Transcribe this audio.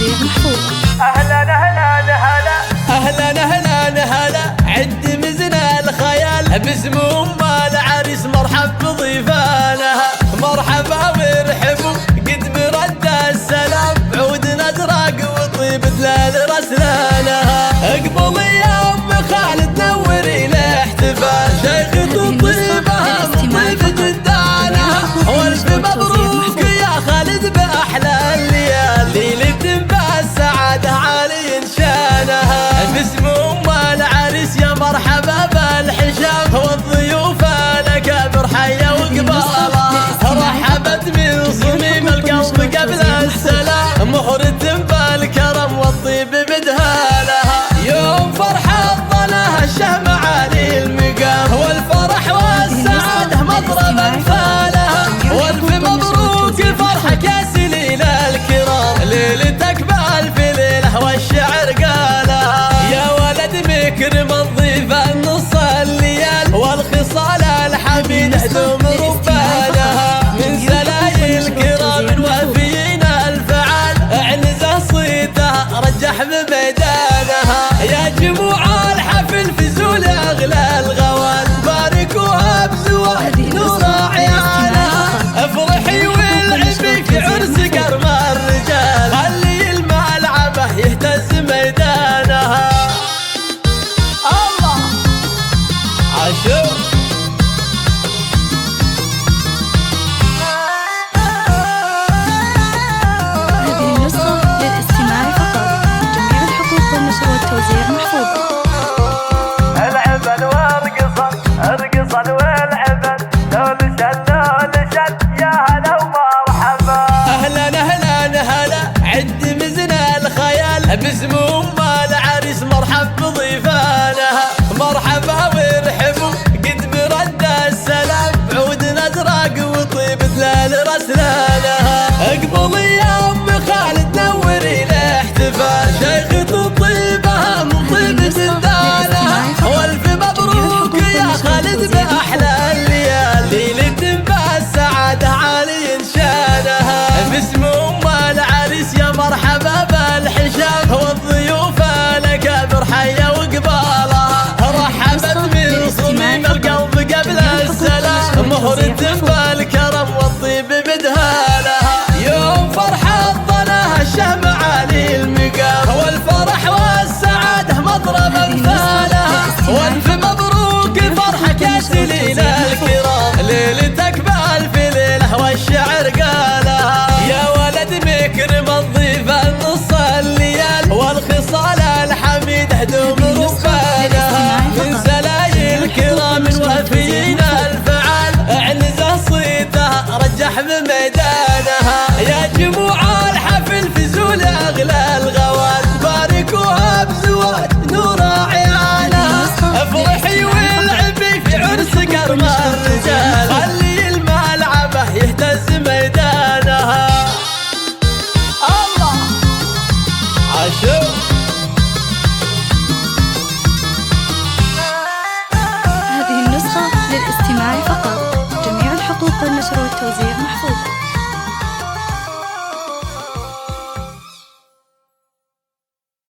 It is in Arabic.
التوزيع محفوظ. أهلا أهلا هلا أهلا أهلا هلا عد مزنا الخيال باسم أم العريس مرحب بضيفانها مرحبا وارحبوا قد مرد السلام عود نزرق وطيب دلال رسلانها اقبل يا أم خالد نوري الاحتفال شيخ الطيبة طيب جدانها والف مبروك يا خالد بأحلى الليال ليلة بالسعادة عالي شانها باسم أم العريس يا مرحبا بالحشام والضيوف الأكابر حيا وقبالها رحبت من صميم القلب قبل السلام مهرة بالكرم والطيب بدهالها يوم فرحة ظلها الشهم عالي المقام والفرح والسعادة مضرب أمثالها والف مبروك فرحك يا سليل الكرام ليلتك بألف ليلة والشعر قالها يا ولد مكرم الضيف النص الليال والخصال الحميد دوم ربانها من سلايل الكرام وافيين الفعال اعنزه صيتها رجح بميدانها يا جموع الحفل في زول اغلى الغوال باركوها بزواج نور عيالها افرحي والعبي في عرس كرم الرجال خلي الملعبه يهتز ميدانها الله عاشور هذه النسخة للاستماع فقط. جميع الحقوق والنشر والتوزيع محفوظة. العبن والقصن والعبن لول شد يا هلا ومرحبا اهلا اهلا هلا عد مزنا الخيال باسم ام العريس مرحب بضيفانها مرحبا وارحبوا قد مرد السلام عود نزرق وطيب دلال رسلانها اقبل يا ام خالد نوري الاحتفال شيخة الطيبة من طيب جدانها والف مبروك يا خالد بأحلى الليال ليلة بالسعادة عالي شانها باسم أم العريس يا مرحبا بالحشام والضيوف الأكابر حيا وقبالها رحبت من صميم القلب قبل السلام مهرة بالكرم والطيب بدهالها يوم فرحة ظلها الشهم عالي المقام والفرح والسعادة مضرب أمثالها والف مبروك فرحك يا سليل الكرام ليلتك بألف ليلة والشعر قالها يا ولد مكرم الضيف النص الليال والخصال الحميد دوم ربانها من سلايل الكرام وافيين الفعال اعنزه صيتها رجح بميدانها يا جموع الحفل في زول اغلى